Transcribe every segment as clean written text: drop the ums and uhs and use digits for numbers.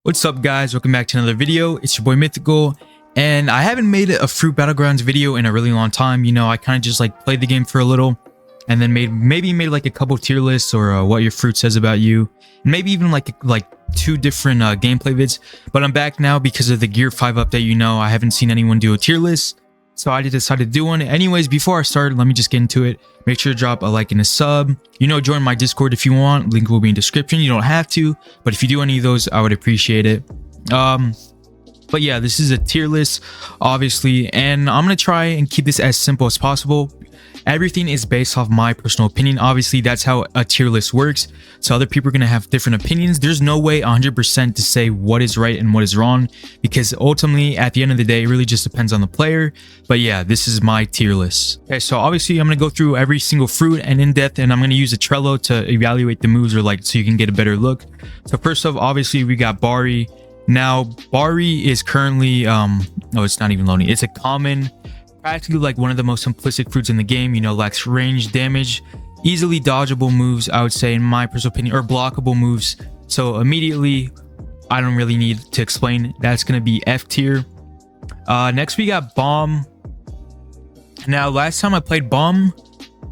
What's up, guys? Welcome back to another video. It's your boy Mythical, and I haven't made a fruit battlegrounds video in a really long time. You know, I kind of just like played the game for a little and then maybe made like a couple tier lists or what your fruit says about you, and maybe even like two different gameplay vids. But I'm back now because of the Gear 5 update. You know, I haven't seen anyone do a tier list, so I decided to do one. Anyways, before I start, let me just get into it. Make sure to drop a like and a sub. You know, join my Discord if you want. Link will be in description. You don't have to, but if you do any of those, I would appreciate it. But yeah, this is a tier list, obviously, and I'm gonna try and keep this as simple as possible. Everything is based off my personal opinion. Obviously, that's how a tier list works. So other people are going to have different opinions. There's no way 100% to say what is right and what is wrong, because ultimately, at the end of the day, it really just depends on the player. But yeah, this is my tier list. Okay, so obviously, I'm going to go through every single fruit and in depth, and I'm going to use a Trello to evaluate the moves, or like so you can get a better look. So first off, obviously, we got Bari. Now, Bari is currently, oh, it's not even loading. It's a common, practically like one of the most simplistic fruits in the game. You know, lacks range, damage, easily dodgeable moves, I would say, in my personal opinion, or blockable moves. So immediately, I don't really need to explain. That's going to be F tier. Next, we got Bomb. Now, last time I played Bomb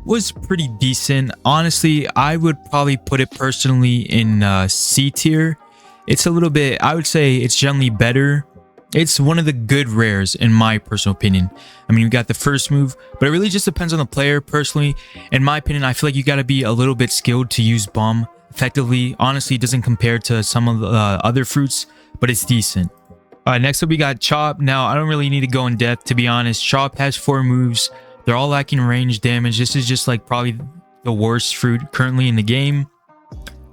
was pretty decent. Honestly, I would probably put it personally in C tier. It's a little bit, I would say it's generally better. It's one of the good rares in my personal opinion. I mean, you got the first move, but it really just depends on the player. Personally, in my opinion, I feel like you got to be a little bit skilled to use Bomb effectively. Honestly, it doesn't compare to some of the other fruits, but it's decent. Next up, we got Chop. Now, I don't really need to go in depth, to be honest. Chop has 4 moves. They're all lacking range, damage. This is just like probably the worst fruit currently in the game.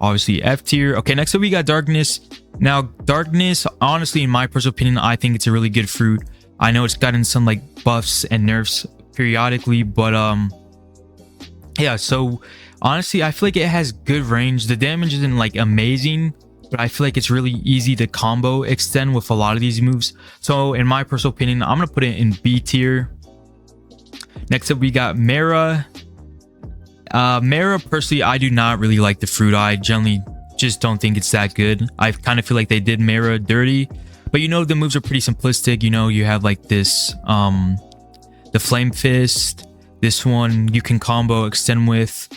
Obviously, F tier. Okay, next up, we got Darkness. Now, Darkness, honestly, in my personal opinion, I think it's a really good fruit. I know it's gotten some like buffs and nerfs periodically, but yeah, so honestly, I feel like it has good range. The damage isn't like amazing, but I feel like it's really easy to combo extend with a lot of these moves. So in my personal opinion, I'm gonna put it in B tier. Next up, we got Mara. Mara, personally, I do not really like the fruit. I generally just don't think it's that good. I kind of feel like they did Mara dirty, but you know, the moves are pretty simplistic. You know, you have like this the Flame Fist. This one you can combo extend with.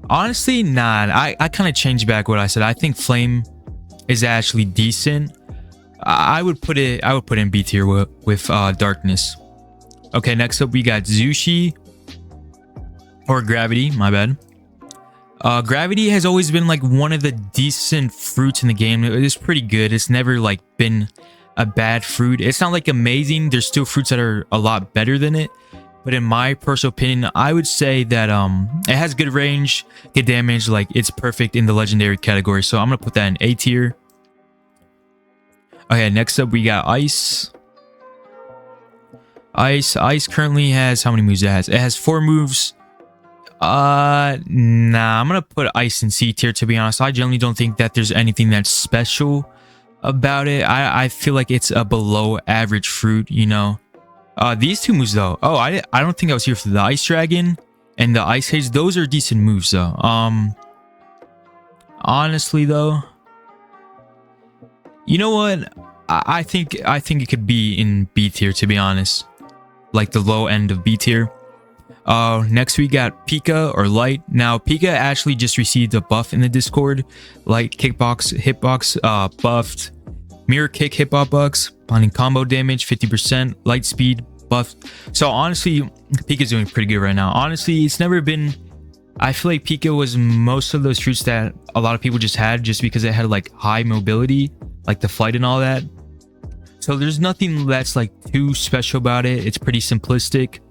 Honestly, nah, I kind of changed back what I said. I think Flame is actually decent. I would put it in B tier with Darkness. Okay, next up we got Zushi, or Gravity, my bad. Gravity has always been like one of the decent fruits in the game. It is pretty good. It's never like been a bad fruit. It's not like amazing. There's still fruits that are a lot better than it. But in my personal opinion, I would say that it has good range, good damage. Like, it's perfect in the legendary category. So I'm gonna put that in A tier. Okay, next up we got Ice. Ice currently has, how many moves it has? It has 4 moves. Nah, I'm gonna put Ice in C tier, to be honest. I generally don't think that there's anything that's special about it. I feel like it's a below average fruit, you know. These 2 moves though, oh, I don't think I was here for the Ice Dragon and the Ice Haze. Those are decent moves though. Honestly though, you know what, I think it could be in B tier, to be honest, like the low end of B tier. Next we got Pika, or Light. Now, Pika actually just received a buff in the Discord. Light hitbox buffed. Mirror kick hitbox bucks. Blinding combo damage 50%. Light speed buffed. So honestly, Pika's doing pretty good right now. Honestly, it's never been, I feel like Pika was most of those fruits that a lot of people just had, just because it had like high mobility, like the flight and all that. So there's nothing that's like too special about it. It's pretty simplistic.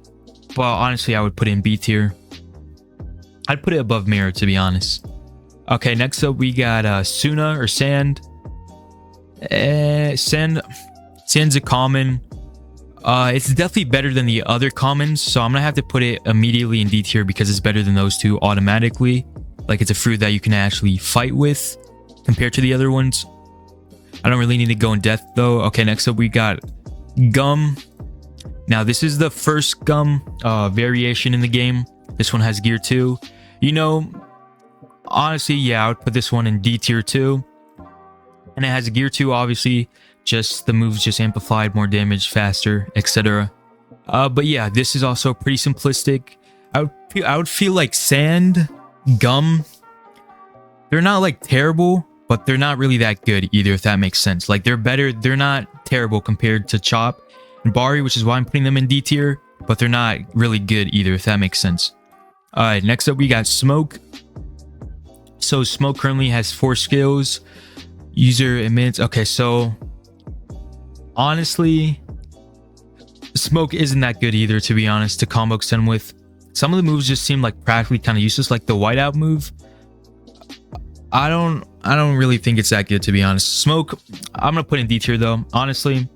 Well, honestly, I would put it in B tier. I'd put it above Mirror, to be honest. Okay, next up we got Suna, or Sand. Sand's a common. It's definitely better than the other commons, so I'm gonna have to put it immediately in D tier because it's better than those 2 automatically. Like, it's a fruit that you can actually fight with compared to the other ones. I don't really need to go in depth though. Okay, next up we got Gum. Now, this is the first Gum variation in the game. This one has Gear 2. You know, honestly, yeah, I would put this one in D tier too. And it has a gear too, obviously. Just the moves just amplified, more damage, faster, etc. But yeah, this is also pretty simplistic. I would feel like Sand, Gum, they're not like terrible, but they're not really that good either, if that makes sense. Like they're better, they're not terrible compared to Chop and Bari, which is why I'm putting them in D tier, but they're not really good either, if that makes sense. Alright, next up we got Smoke. So Smoke currently has 4 skills. User emits. Okay, so honestly, Smoke isn't that good either, to be honest, to combo extend with. Some of the moves just seem like practically kind of useless, like the whiteout move. I don't really think it's that good, to be honest. Smoke, I'm gonna put in D tier though. Honestly,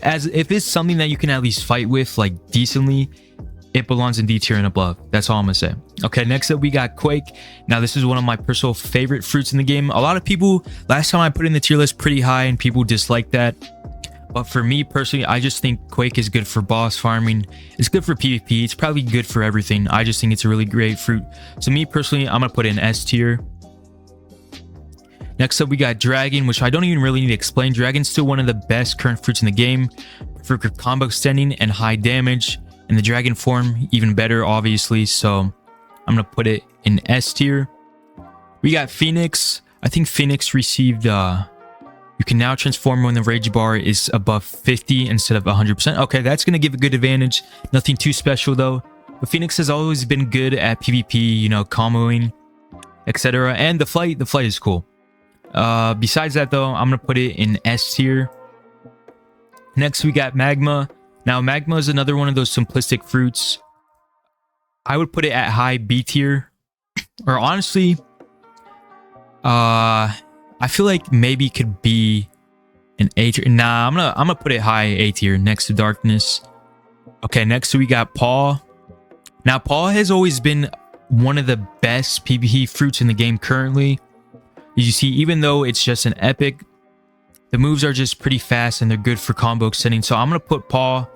as if it's something that you can at least fight with like decently, it belongs in D tier and above. That's all I'm gonna say. Okay, next up we got Quake. Now this is one of my personal favorite fruits in the game. A lot of people, last time I put in the tier list pretty high and people disliked that. But for me personally, I just think Quake is good for boss farming. It's good for PvP. It's probably good for everything. I just think it's a really great fruit. So me personally, I'm gonna put it in S tier. Next up, we got Dragon, which I don't even really need to explain. Dragon's still one of the best current fruits in the game for combo extending and high damage. In the Dragon form, even better, obviously. So I'm gonna put it in S tier. We got Phoenix. I think Phoenix received you can now transform when the rage bar is above 50 instead of 100%. Okay, that's going to give a good advantage. Nothing too special though. But Phoenix has always been good at PvP, you know, comboing, etc. And the flight is cool. Besides that though, I'm going to put it in S tier. Next, we got Magma. Now, Magma is another one of those simplistic fruits. I would put it at high B tier. Or honestly, I feel like maybe it could be an A tier. Nah, I'm gonna put it high A tier next to Darkness. Okay, next we got Paw. Now, Paw has always been one of the best PvP fruits in the game currently. As you see, even though it's just an epic, the moves are just pretty fast and they're good for combo extending. So I'm gonna put Paw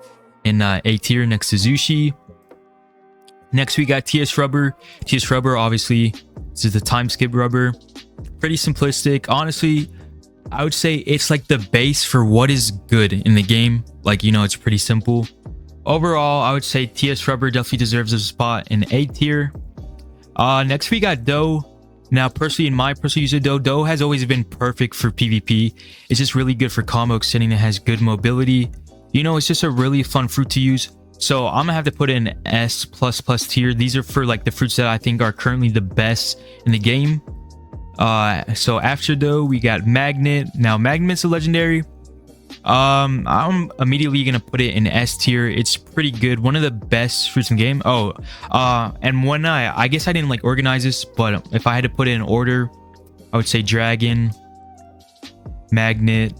in A tier next to Zushi. Next we got TS Rubber. TS Rubber, obviously, this is the time skip rubber. Pretty simplistic. Honestly, I would say it's like the base for what is good in the game. Like, you know, it's pretty simple. Overall, I would say TS Rubber definitely deserves a spot in A tier. Next we got Doe. Now, personally, in my personal use of Doe has always been perfect for PvP. It's just really good for combo extending. It has good mobility. You know, it's just a really fun fruit to use. So I'm gonna have to put it in S++ tier. These are for like the fruits that I think are currently the best in the game. So after Doe, we got Magnet. Now, Magnet's a legendary. I'm immediately gonna put it in S tier. It's pretty good, one of the best fruits in the game. And when I guess I didn't like organize this, but if I had to put it in order, I would say Dragon, Magnet,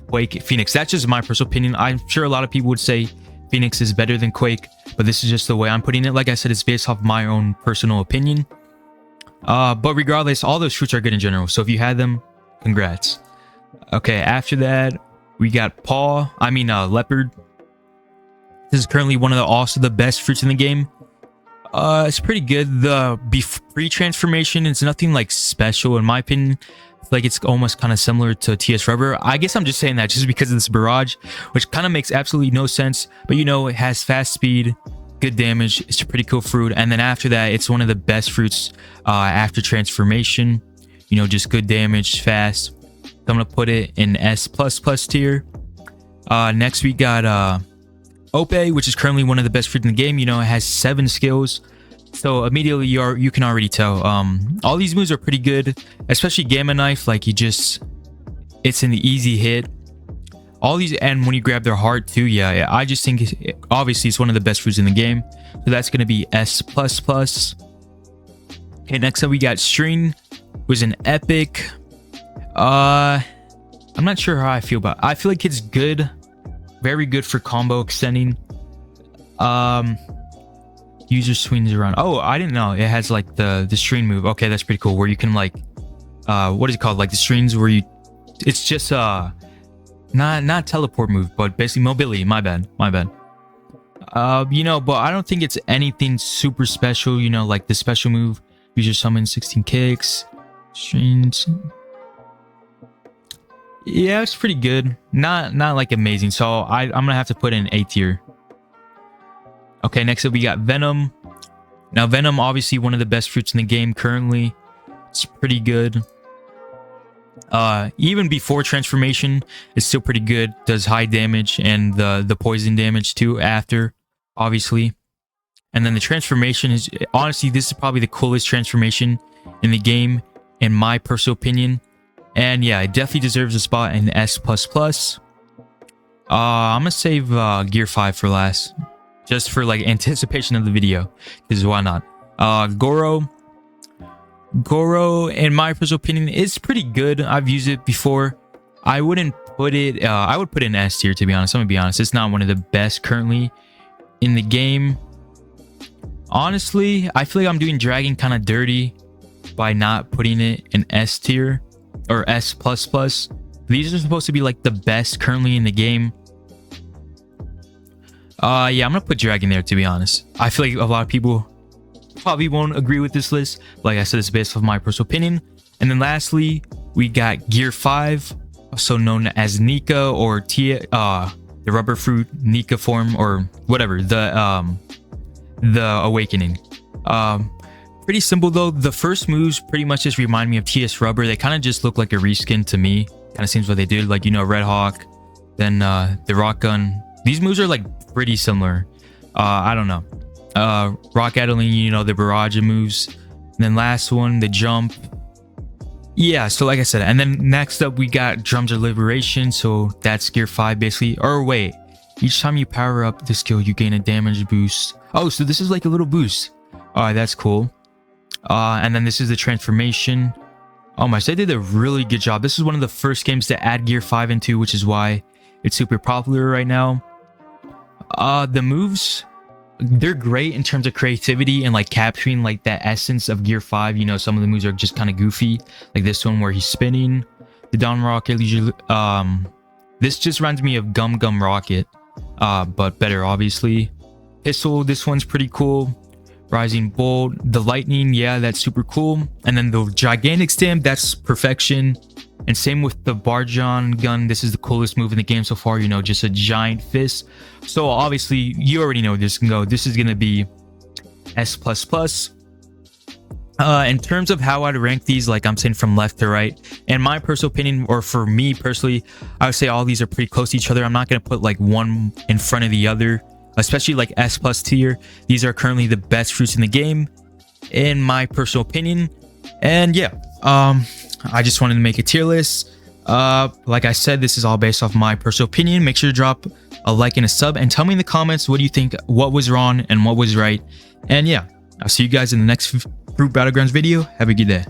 Quake, Phoenix. That's just my personal opinion. I'm sure a lot of people would say Phoenix is better than Quake, but this is just the way I'm putting it. Like I said, it's based off my own personal opinion. But regardless, all those fruits are good in general. So if you had them, congrats. Okay, after that, we got Leopard. This is currently one of the best fruits in the game. It's pretty good. The pre-transformation, it's nothing like special in my opinion. Like it's almost kind of similar to TS Rubber. I guess I'm just saying that just because of this barrage, which kind of makes absolutely no sense. But you know, it has fast speed, good damage. It's a pretty cool fruit. And then after that, it's one of the best fruits after transformation. You know, just good damage, fast. So I'm gonna put it in S++ tier. Next we got Ope, which is currently one of the best fruits in the game. You know, it has 7 skills. So immediately you can already tell. All these moves are pretty good, especially Gamma Knife. Like it's an easy hit. All these, and when you grab their heart too, yeah, I just think obviously it's one of the best fruits in the game. So that's gonna be S++. Okay, next up we got String, was an epic. I'm not sure how I feel about it. I feel like it's good, very good for combo extending. User swings around. Oh, I didn't know it has like the string move. Okay, that's pretty cool, where you can like what is it called, like the strings where you, it's just not teleport move, but basically mobility. My bad. You know, but I don't think it's anything super special. You know, like the special move, user summon 16 kicks, strings. Yeah, it's pretty good. Not like amazing. So I'm gonna have to put in A tier. Okay, next up we got Venom. Now Venom, obviously one of the best fruits in the game currently. It's pretty good. Even before transformation, it's still pretty good. Does high damage and the poison damage too after, obviously. And then the transformation is, honestly, this is probably the coolest transformation in the game, in my personal opinion. And yeah, it definitely deserves a spot in S++. I'm gonna save Gear 5 for last, just for like anticipation of the video, because why not? Goro, in my personal opinion, is pretty good. I've used it before. I wouldn't put it, I would put it in S tier, to be honest. I'm gonna be honest. It's not one of the best currently in the game. Honestly, I feel like I'm doing Dragon kind of dirty by not putting it in S tier or S++. These are supposed to be like the best currently in the game. Yeah, I'm gonna put Dragon there, to be honest. I feel like a lot of people probably won't agree with this list. Like I said, it's based off my personal opinion. And then lastly, we got Gear 5, also known as Nika or the rubber fruit Nika form, or whatever, the awakening. Pretty simple though. The first moves pretty much just remind me of TS Rubber. They kind of just look like a reskin to me. Kind of seems what they did, like, you know, Red Hawk, then the rock gun. These moves are like pretty similar. I don't know. Rock Adeline, you know, the barrage moves. And then last one, the jump. Yeah, so like I said, and then next up we got Drums of Liberation. So that's Gear 5 basically. Or wait, each time you power up the skill, you gain a damage boost. Oh, so this is like a little boost. Alright, that's cool. And then this is the transformation. Oh my, so they did a really good job. This is one of the first games to add Gear 5 into, which is why it's super popular right now. The moves, they're great in terms of creativity and like capturing like that essence of Gear 5. You know, some of the moves are just kind of goofy, like this one where he's spinning. The down rocket, this just reminds me of Gum Gum Rocket, but better, obviously. Pistol, this one's pretty cool. Rising Bolt, the lightning, yeah, that's super cool. And then the gigantic stamp, that's perfection. And same with the Barjon gun. This is the coolest move in the game so far, you know, just a giant fist. So obviously you already know this can go. This is gonna be S++. In terms of how I'd rank these, like I'm saying from left to right, in my personal opinion, or for me personally, I would say all these are pretty close to each other. I'm not gonna put like one in front of the other, especially like S+ tier. These are currently the best fruits in the game, in my personal opinion. And yeah, I just wanted to make a tier list. Like I said, this is all based off my personal opinion. Make sure to drop a like and a sub, and tell me in the comments what do you think, what was wrong and what was right. And yeah, I'll see you guys in the next Fruit Battlegrounds video. Have a good day.